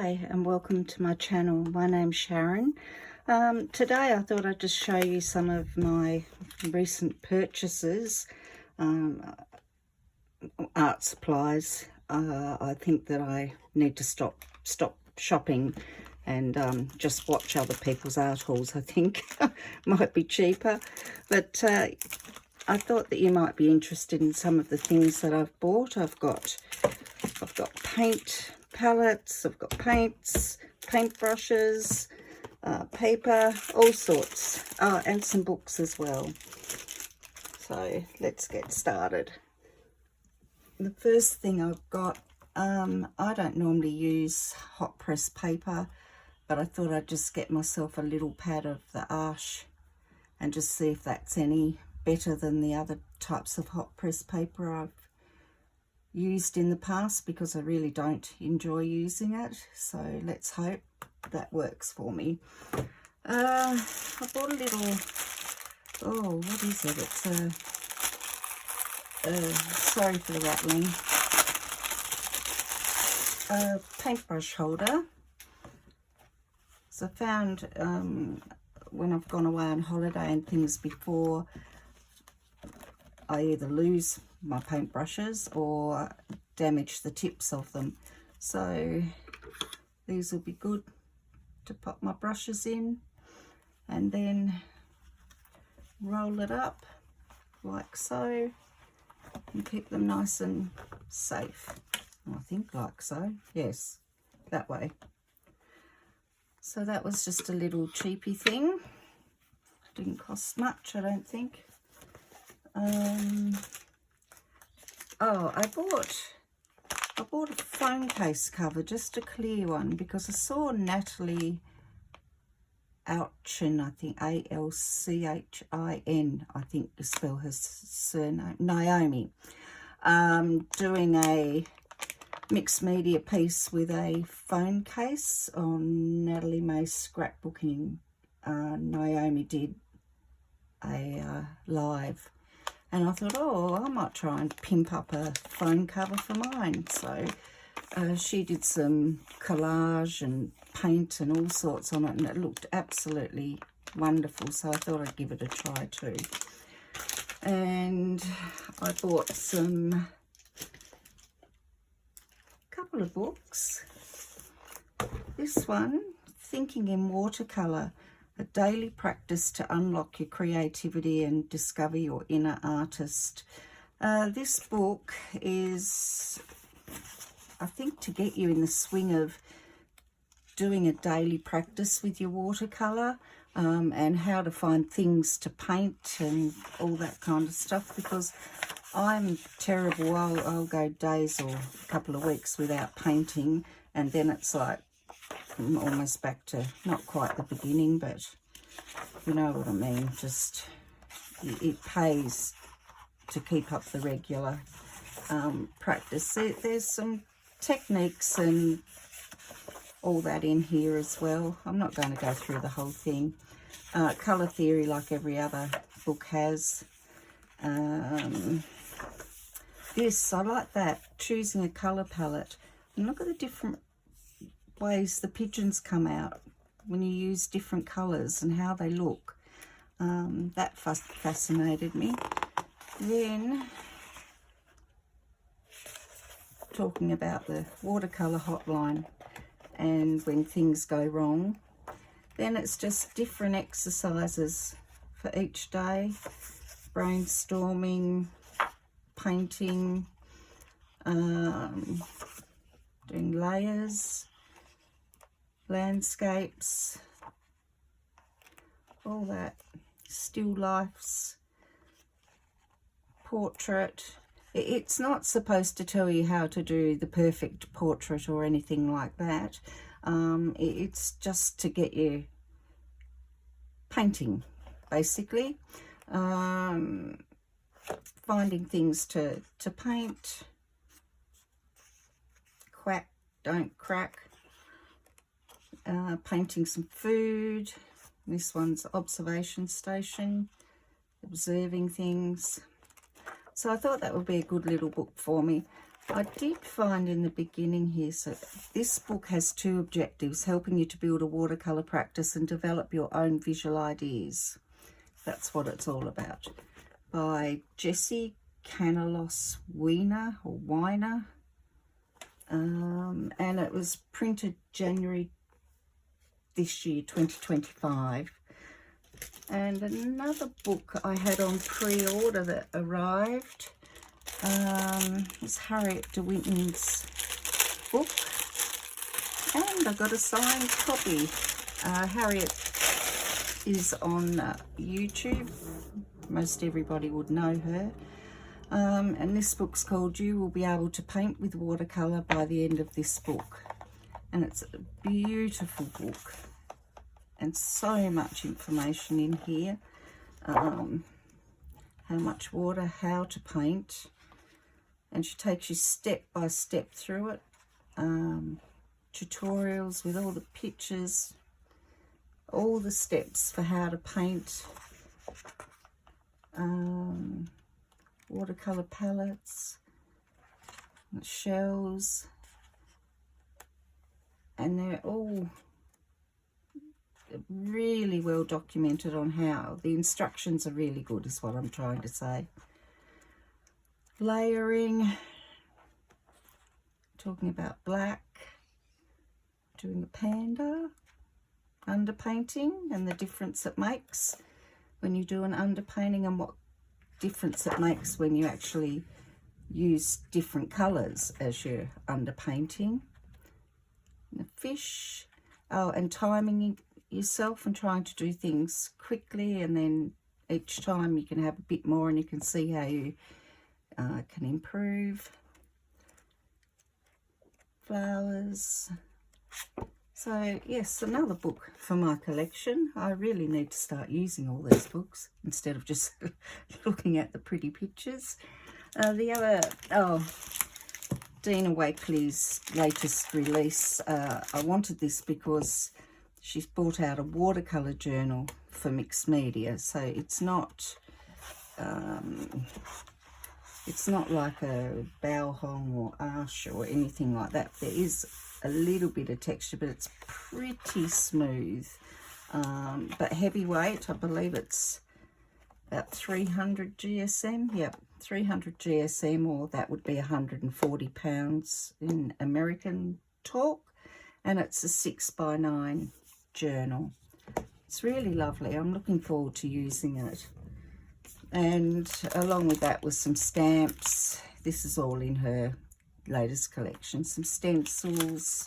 Hi and welcome to my channel. My name's Sharon. Today I thought I'd just show you some of my recent purchases, art supplies. I think that I need to stop shopping and just watch other people's art hauls. I think might be cheaper, but I thought that you might be interested in some of the things that I've bought. I've got paint palettes, I've got paints, paintbrushes, paper, all sorts, and some books as well. So let's get started. The first thing I've got, I don't normally use hot press paper, but I thought I'd just get myself a little pad of the Arche and just see if that's any better than the other types of hot press paper I've used in the past, because I really don't enjoy using it. So let's hope that works for me. I bought a little, oh, what is it? It's a, sorry for the rattling, a paintbrush holder. So I found when I've gone away on holiday and things before, I either lose my paintbrushes or damage the tips of them. So these will be good to pop my brushes in and then roll it up like so and keep them nice and safe. I think like so, yes, that way. So that was just a little cheapy thing. Didn't cost much, I don't think. Oh, I bought a phone case cover, just a clear one, because I saw Natalie Alchin, I think Alchin, I think to spell her surname, Naomi, doing a mixed media piece with a phone case on Natalie May Scrapbooking. Naomi did a live. And I thought, oh, I might try and pimp up a phone cover for mine. So she did some collage and paint and all sorts on it, and it looked absolutely wonderful. So I thought I'd give it a try too. And I bought couple of books. This one, Thinking in Watercolor, a daily practice to unlock your creativity and discover your inner artist. This book is, I think, to get you in the swing of doing a daily practice with your watercolor, and how to find things to paint and all that kind of stuff, because I'm terrible. I'll go days or a couple of weeks without painting, and then it's like I'm almost back to not quite the beginning, but you know what I mean. Just it pays to keep up the regular practice. There's some techniques and all that in here as well. I'm not going to go through the whole thing. Colour theory, like every other book has. This, I like that, choosing a colour palette. And look at the different ways the pigeons come out when you use different colours and how they look. That fascinated me. Then, talking about the watercolour hotline and when things go wrong, then it's just different exercises for each day, brainstorming, painting, doing layers, landscapes, all that, still lifes, portrait. It's not supposed to tell you how to do the perfect portrait or anything like that. It's just to get you painting, basically. Finding things to paint. Quack, don't crack. Painting some food. This one's observation station, observing things. So I thought that would be a good little book for me. I did find in the beginning here, so this book has 2 objectives: helping you to build a watercolour practice and develop your own visual ideas. That's what it's all about. By Jessie Canalos Weiner, or Weiner. And it was printed January this year, 2025. And another book I had on pre-order that arrived is Harriet de Winton's book, and I got a signed copy. Harriet is on YouTube. Most everybody would know her. And this book's called You Will Be Able to Paint with Watercolour by the End of This Book. And it's a beautiful book. And so much information in here. How much water, how to paint. And she takes you step by step through it. Tutorials with all the pictures. All the steps for how to paint. Watercolor palettes, shells, and they're all really well documented on how. The instructions are really good, is what I'm trying to say. Layering, talking about black, doing a panda, underpainting and the difference it makes when you do an underpainting, and what difference it makes when you actually use different colours as you're underpainting. The fish, and timing yourself and trying to do things quickly, and then each time you can have a bit more and you can see how you can improve. Flowers. So yes, another book for my collection. I really need to start using all these books instead of just looking at the pretty pictures. The other, Dina Wakley's latest release. I wanted this because she's brought out a watercolour journal for mixed media. So it's not like a Bauhong or Arsh or anything like that. There is a little bit of texture, but it's pretty smooth, but heavyweight. I believe it's about 300 GSM. Yep, 300 GSM, or that would be 140 pounds in American talk, and it's a 6x9 journal. It's really lovely. I'm looking forward to using it. And along with that was some stamps. This is all in her latest collection. Some stencils.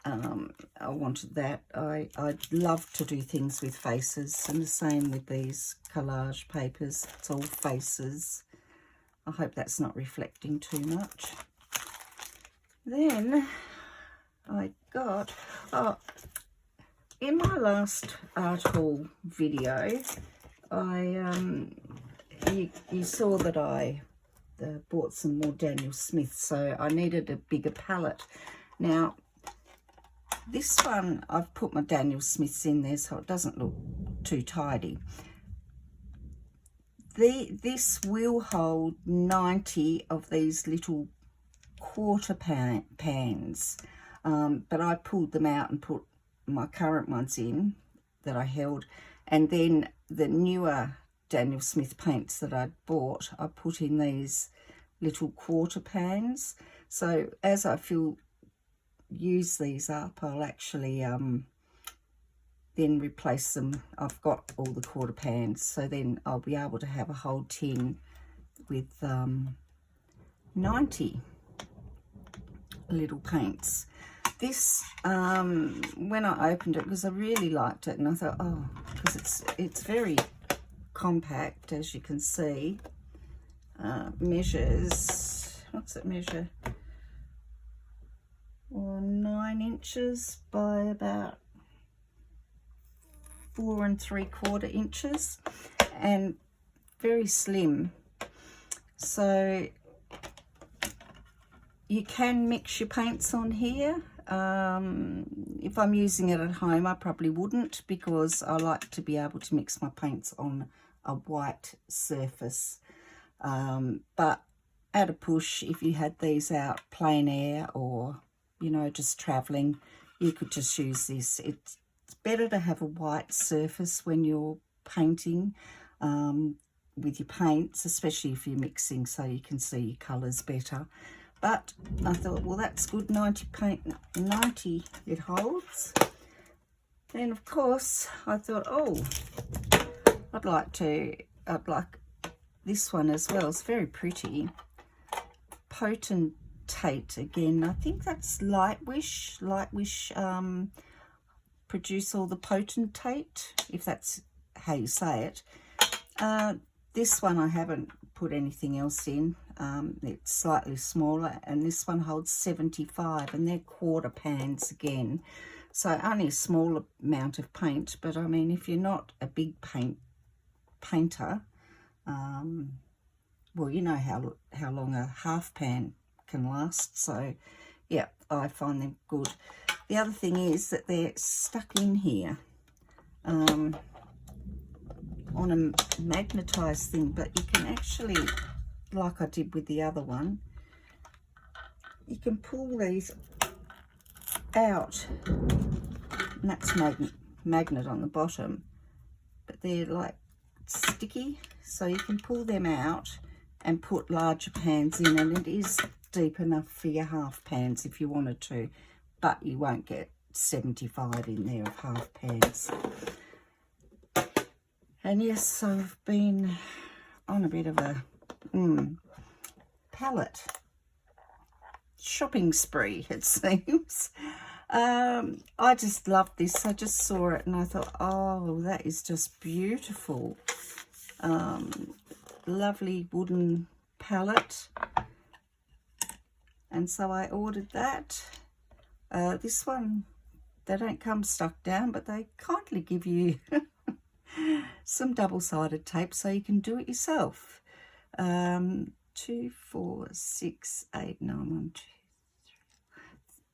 I wanted that. I love to do things with faces, and the same with these collage papers. It's all faces. I hope that's not reflecting too much. Then I got, in my last art haul video, you saw that I bought some more Daniel Smith, so I needed a bigger palette. Now, this one, I've put my Daniel Smiths in there so it doesn't look too tidy. This will hold 90 of these little quarter pans, but I pulled them out and put my current ones in that I held, and then the newer Daniel Smith paints that I'd bought, I put in these little quarter pans. So as I use these up, I'll actually then replace them. I've got all the quarter pans, so then I'll be able to have a whole tin with 90 little paints. This, when I opened it, because I really liked it, and I thought, oh, because it's very compact, as you can see. Measures, what's it measure? Well, 9 inches by about 4 3/4 inches, and very slim. So you can mix your paints on here. If I'm using it at home, I probably wouldn't, because I like to be able to mix my paints on a white surface. But at a push, if you had these out plein air or, you know, just travelling, you could just use this. It's better to have a white surface when you're painting with your paints, especially if you're mixing, so you can see your colours better. But I thought, well, that's good. 90 it holds. Then of course I thought, oh, I'd like this one as well. It's very pretty. Potentate again. I think that's Lightwish. Lightwish produce all the potentate, if that's how you say it. This one I haven't put anything else in. It's slightly smaller, and this one holds 75, and they're quarter pans again. So only a small amount of paint, but I mean, if you're not a big painter, well, you know how long a half pan can last. So yeah, I find them good. The other thing is that they're stuck in here on a magnetized thing, but you can actually, like I did with the other one, you can pull these out, and that's magnet on the bottom, but they're like sticky, so you can pull them out and put larger pans in, and it is deep enough for your half pans if you wanted to, but you won't get 75 in there of half pans. And yes, I've been on a bit of a palette shopping spree, it seems. I just loved this. I just saw it and I thought, oh, that is just beautiful. Lovely wooden palette. And so I ordered that. This one, they don't come stuck down, but they kindly give you some double-sided tape so you can do it yourself. 2, 4, 6, 8, 9, 1, 2, 3.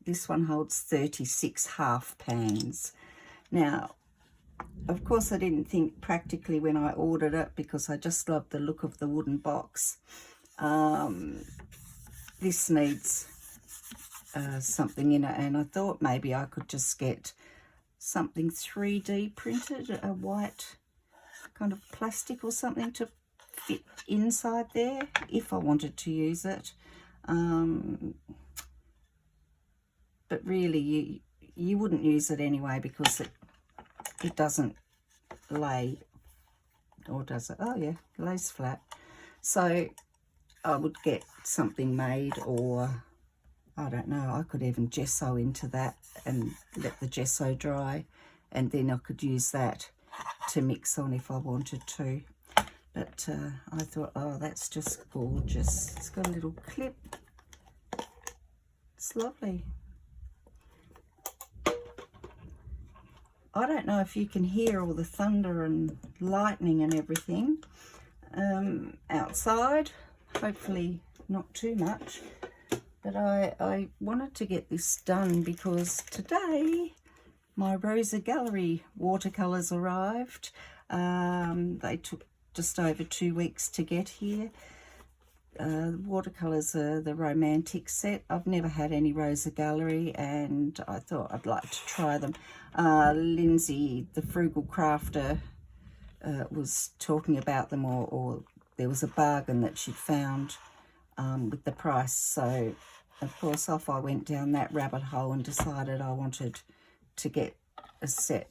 This one holds 36 half pans. Now, of course, I didn't think practically when I ordered it, because I just love the look of the wooden box. This needs something in it, and I thought maybe I could just get something 3D printed, a white kind of plastic or something to fit inside there if I wanted to use it. But really you wouldn't use it anyway, because it doesn't lay, or does it? Oh yeah, it lays flat. So I would get something made, or I don't know, I could even gesso into that and let the gesso dry, and then I could use that to mix on if I wanted to. But I thought, oh, that's just gorgeous. It's got a little clip. It's lovely. I don't know if you can hear all the thunder and lightning and everything outside. Hopefully not too much. But I wanted to get this done because today my Rosa Gallery watercolours arrived. They took just over 2 weeks to get here. Watercolours are the Romantic set. I've never had any Rosa Gallery, and I thought I'd like to try them. Lindsay, the frugal crafter, was talking about them, or there was a bargain that she'd found with the price. So of course off I went down that rabbit hole and decided I wanted to get a set.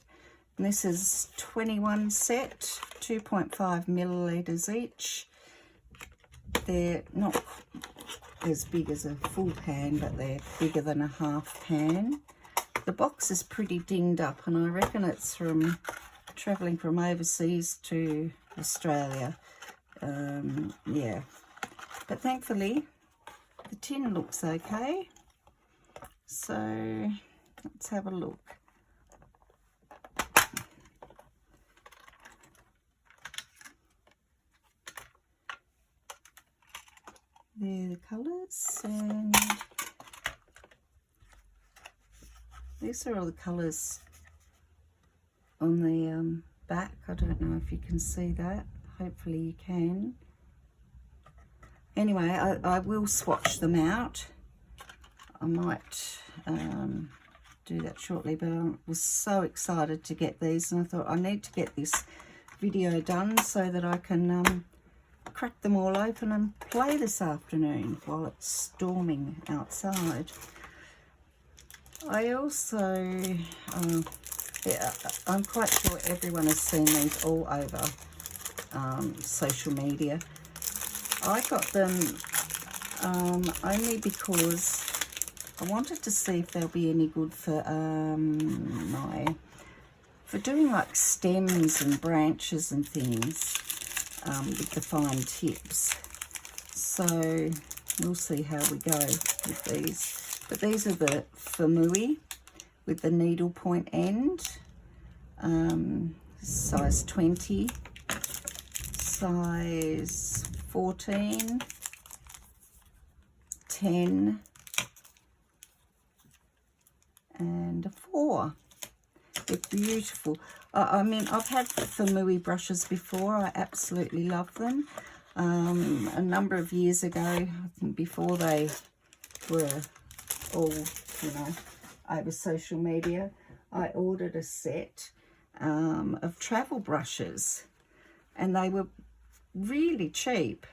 And this is 21 set, 2.5 millilitres each. They're not as big as a full pan, but they're bigger than a half pan. The box is pretty dinged up, and I reckon it's from travelling from overseas to Australia. Yeah, but thankfully the tin looks okay. So let's have a look. There are the colours, and these are all the colours on the back. I don't know if you can see that. Hopefully you can. anyway, I will swatch them out. I might do that shortly, but I was so excited to get these, and I thought I need to get this video done so that I can crack them all open and play this afternoon while it's storming outside. I also, yeah, I'm quite sure everyone has seen these all over social media. I got them only because I wanted to see if they'll be any good for for doing like stems and branches and things with the fine tips. So we'll see how we go with these. But these are the Fuumuui with the needle point end, size 20, size 14, 10, and a 4. They're beautiful. I mean, I've had Fuumuui brushes before. I absolutely love them. A number of years ago, I think before they were all, you know, over social media, I ordered a set of travel brushes, and they were really cheap,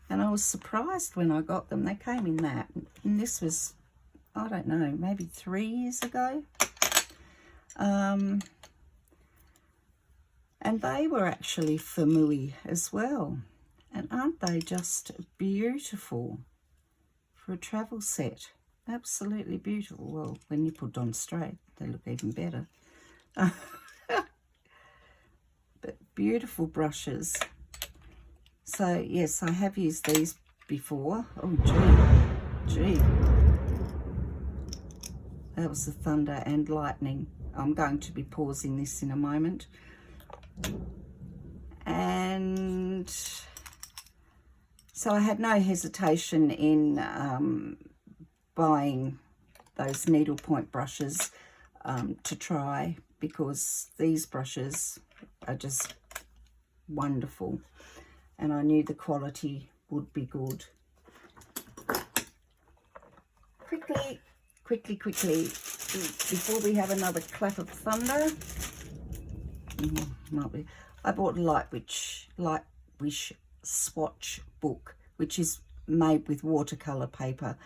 and I was surprised when I got them. They came in that, and this was, I don't know, maybe 3 years ago. And they were actually Fuumuui as well, and aren't they just beautiful for a travel set? Absolutely beautiful. Well, when you put on straight, they look even better. But beautiful brushes. So yes, I have used these before. Oh gee, that was the thunder and lightning. I'm going to be pausing this in a moment. And so I had no hesitation in buying those needlepoint brushes to try, because these brushes are just wonderful, and I knew the quality would be good. Quickly, before we have another clap of thunder, I bought Light Wish swatch book, which is made with watercolor paper.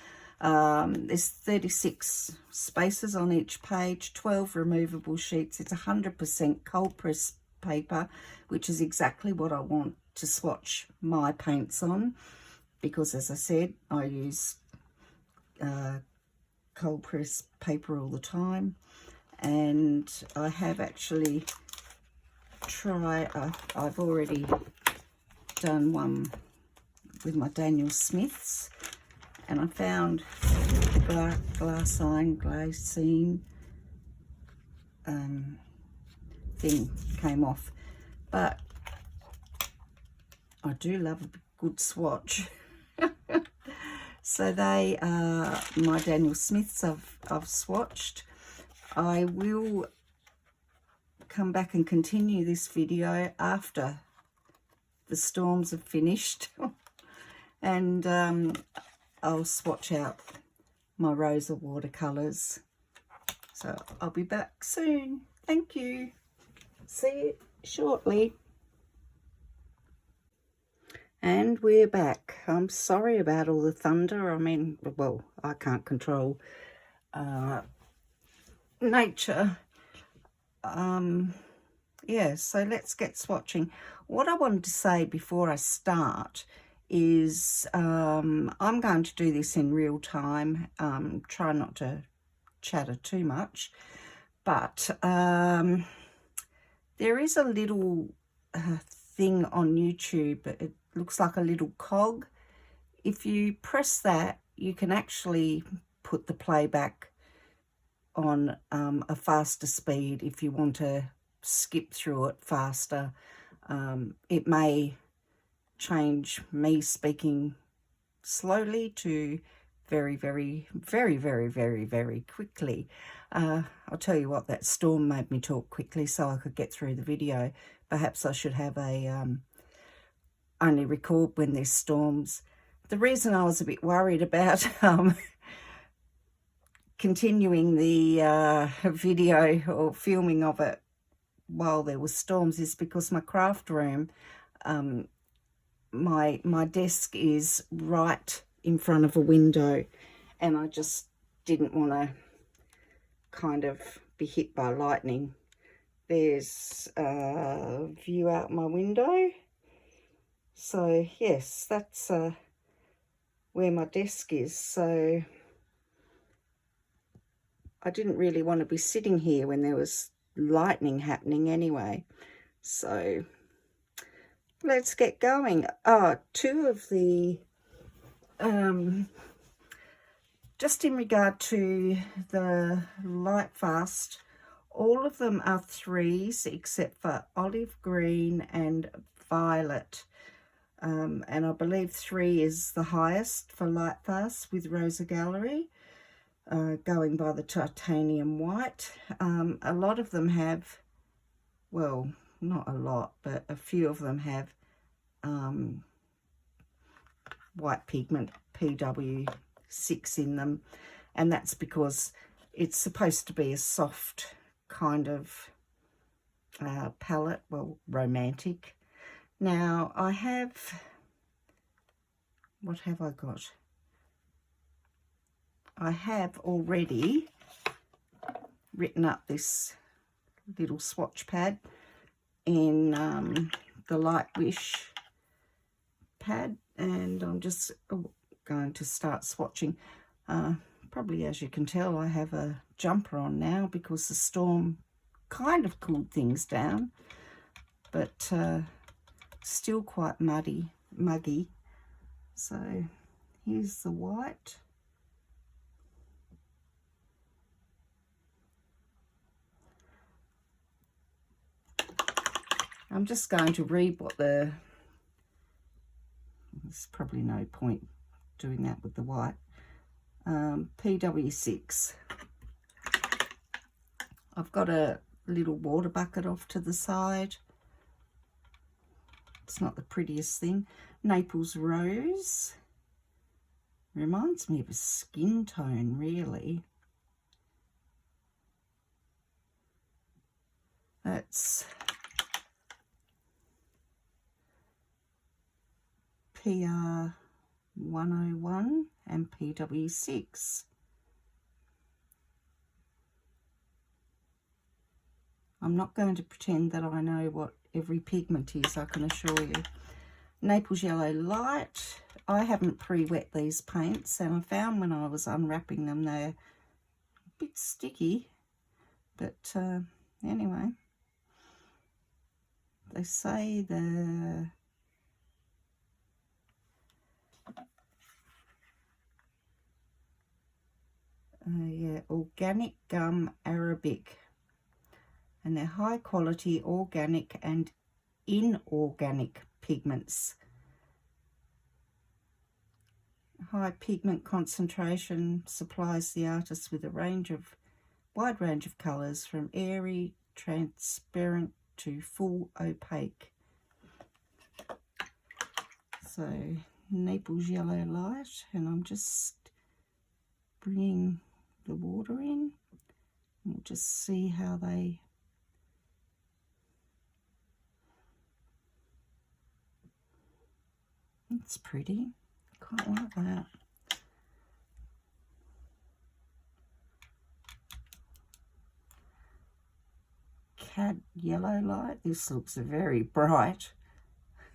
There's 36 spaces on each page, 12 removable sheets. It's 100% cold press paper, which is exactly what I want to swatch my paints on, because as I said, I use cold press paper all the time. And I have actually tried, I've already done one with my Daniel Smiths, and I found the glassine thing came off, but I do love a good swatch. So they are my Daniel Smiths I've swatched. I will come back and continue this video after the storms have finished and I'll swatch out my Rosa watercolours. So I'll be back soon. Thank you. See you shortly. And we're back. I'm sorry about all the thunder. I mean, well, I can't control nature. Yeah, so let's get swatching. What I wanted to say before I start is I'm going to do this in real time. Try not to chatter too much, but there is a little thing on YouTube. It looks like a little cog. If you press that, you can actually put the playback on a faster speed if you want to skip through it faster. It may change me speaking slowly to very quickly. I'll tell you what, that storm made me talk quickly so I could get through the video. Perhaps I should have a only record when there's storms. The reason I was a bit worried about continuing the video or filming of it while there was storms is because my craft room, my desk is right in front of a window, and I just didn't want to kind of be hit by lightning. There's a view out my window. So yes, that's where my desk is. So I didn't really want to be sitting here when there was lightning happening anyway. So let's get going. Two of the just in regard to the light fast, all of them are 3s except for olive green and violet. And I believe 3 is the highest for light fast with Rosa Gallery, going by the titanium white. A lot of them have, well, not a lot, but a few of them have white pigment PW6 in them, and that's because it's supposed to be a soft kind of palette, well, romantic. Now I have, what have I got? I have already written up this little swatch pad in the Light Wish pad, and I'm just going to start swatching. Probably, as you can tell, I have a jumper on now because the storm kind of cooled things down, but still quite muggy. So here's the white. I'm just going to read what there's probably no point doing that with the white. PW6. I've got a little water bucket off to the side. It's not the prettiest thing. Naples Rose. Reminds me of a skin tone, really. That's PR 101 and PW6. I'm not going to pretend that I know what every pigment is, I can assure you. Naples Yellow Light. I haven't pre-wet these paints, and I found when I was unwrapping them they're a bit sticky, but anyway, they say the organic gum Arabic, and they're high quality organic and inorganic pigments. High pigment concentration supplies the artist with a wide range of colours, from airy, transparent to full opaque. So Naples Yellow Light, and I'm just bringing the water in. We'll just see how they it's pretty. Quite like that. Cad Yellow Light. This looks very bright.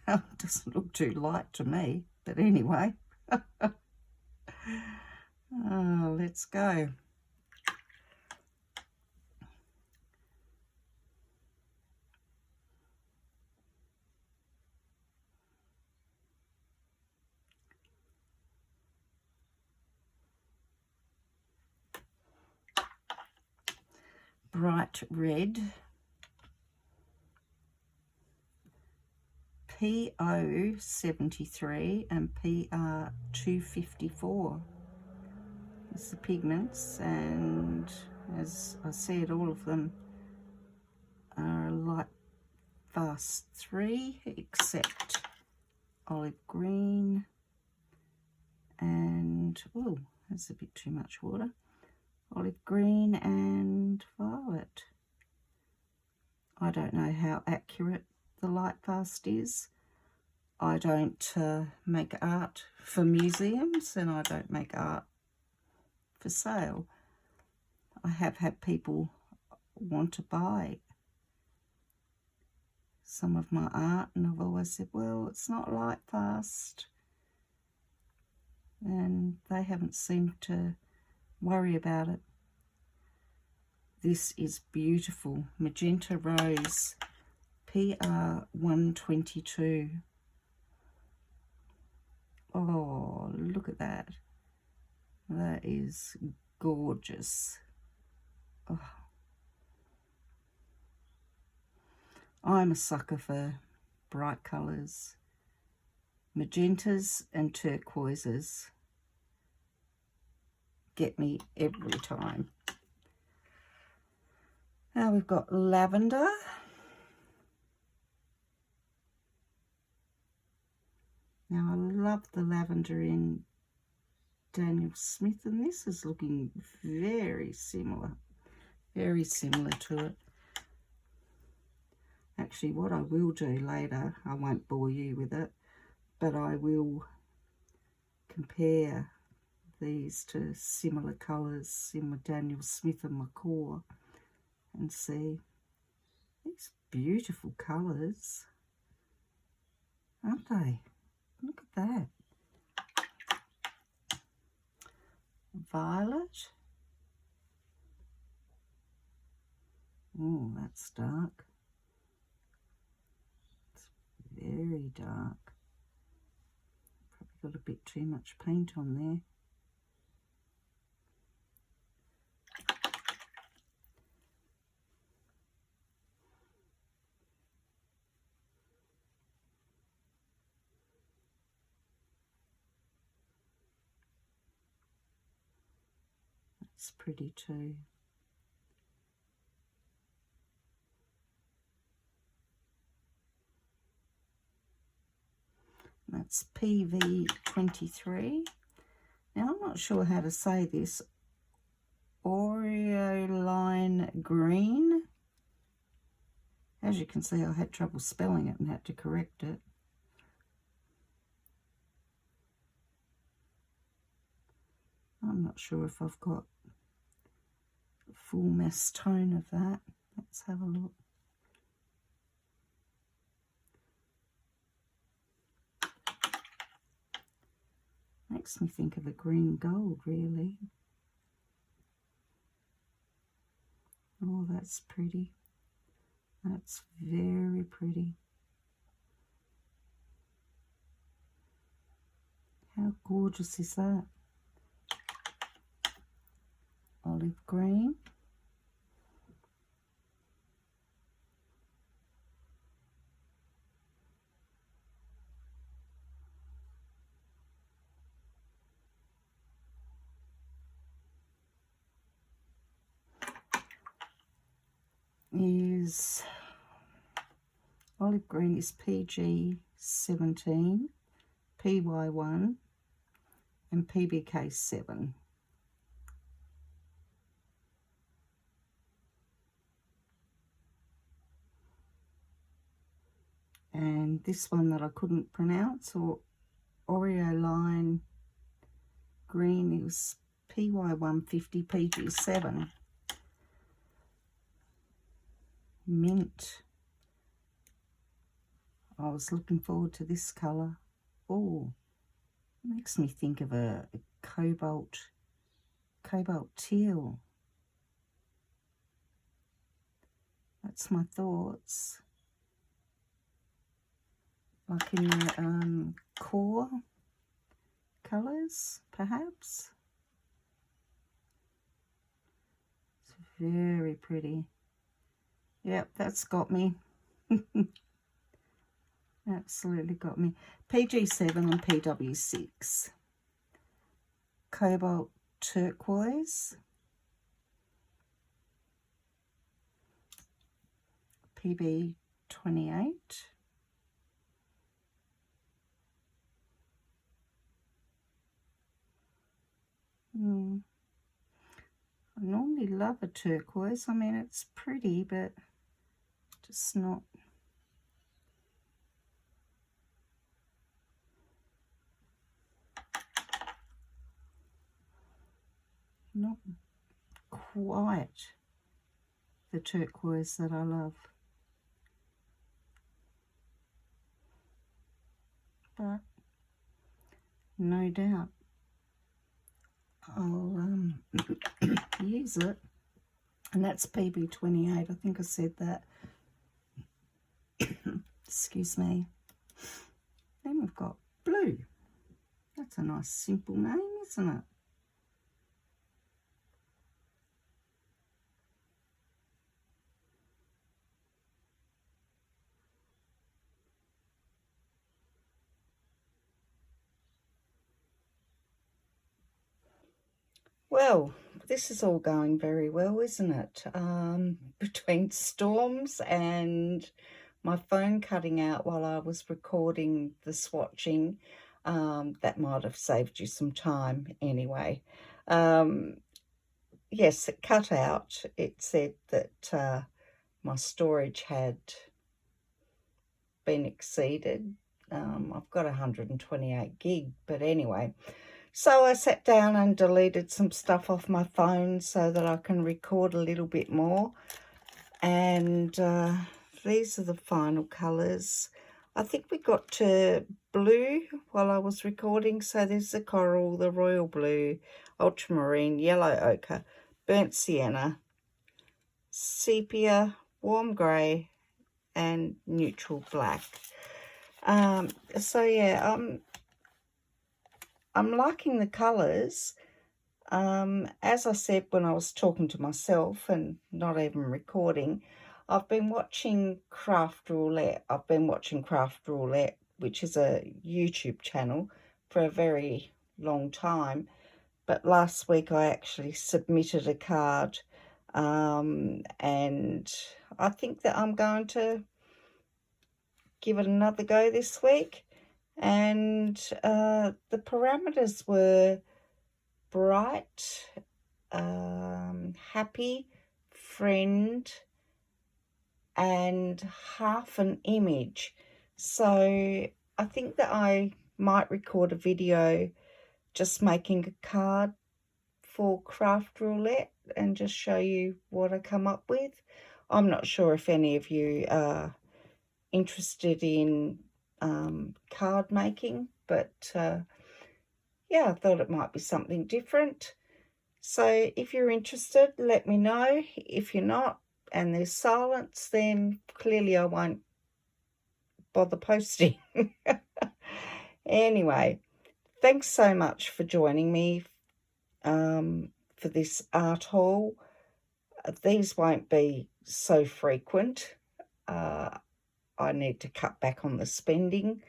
It doesn't look too light to me, but anyway. Oh, let's go. Bright Red. PO73 and PR254 is the pigments, and as I said, all of them are light fast 3 except olive green, and, oh, that's a bit too much water. Olive green and violet. I don't know how accurate the light fast is. I don't make art for museums, and I don't make art for sale. I have had people want to buy some of my art, and I've always said, well, it's not light fast, and they haven't seemed to worry about it. This is beautiful. Magenta Rose, PR 122. Oh, look at that. That is gorgeous. Oh. I'm a sucker for bright colours. Magentas and turquoises get me every time. Now we've got lavender. Now I love the lavender in Daniel Smith, and this is looking very similar to it. Actually, what I will do later, I won't bore you with it, but I will compare these to similar colours in my Daniel Smith and McCaw and see these beautiful colours, aren't they? Look at that. Violet. Oh, that's dark. It's very dark. Probably got a bit too much paint on there. That's pretty too. That's PV23. Now I'm not sure how to say this. Aureoline green. As you can see, I had trouble spelling it and had to correct it. I'm not sure if I've got a full mass tone of that. Let's have a look. Makes me think of a green gold, really. Oh, that's pretty. That's very pretty. How gorgeous is that? Olive green. Is olive green is PG17, PY1 and PBK7. And this one that I couldn't pronounce, or Aureoline green, is PY150, PG7. Mint. I was looking forward to this colour. Oh, makes me think of a cobalt teal. That's my thoughts. Like in the core colours, perhaps. It's very pretty. Yep, that's got me. Absolutely got me. PG7 and PW6. Cobalt turquoise. PB28. normally love a turquoise. I mean, it's pretty, but just not. Not quite the turquoise that I love. But no doubt I'll use it. And that's PB28. I think I said that. Excuse me. Then we've got blue. That's a nice simple name, isn't it? Well, this is all going very well, isn't it? Between storms and my phone cutting out while I was recording the swatching, that might have saved you some time anyway. Yes, it cut out. It said that my storage had been exceeded. I've got 128 gig, but anyway. So I sat down and deleted some stuff off my phone so that I can record a little bit more. And these are the final colours. I think we got to blue while I was recording. So there's the coral, the royal blue, ultramarine, yellow ochre, burnt sienna, sepia, warm grey, and neutral black. So yeah, I'm liking the colours. As I said when I was talking to myself and not even recording, I've been watching Craft Roulette. I've been watching Craft Roulette, which is a YouTube channel, for a very long time. But last week I actually submitted a card, and I think that I'm going to give it another go this week. And the parameters were bright, happy, friend, and half an image. So I think that I might record a video just making a card for Craft Roulette and just show you what I come up with. I'm not sure if any of you are interested in card making, but yeah, I thought it might be something different. So if you're interested, let me know. If you're not and there's silence, then clearly I won't bother posting. Anyway, thanks so much for joining me for this art haul. These won't be so frequent. I need to cut back on the spending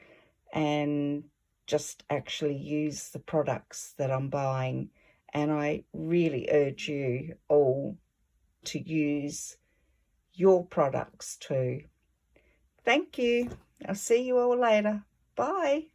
and just actually use the products that I'm buying. And I really urge you all to use your products too. Thank you. I'll see you all later. Bye.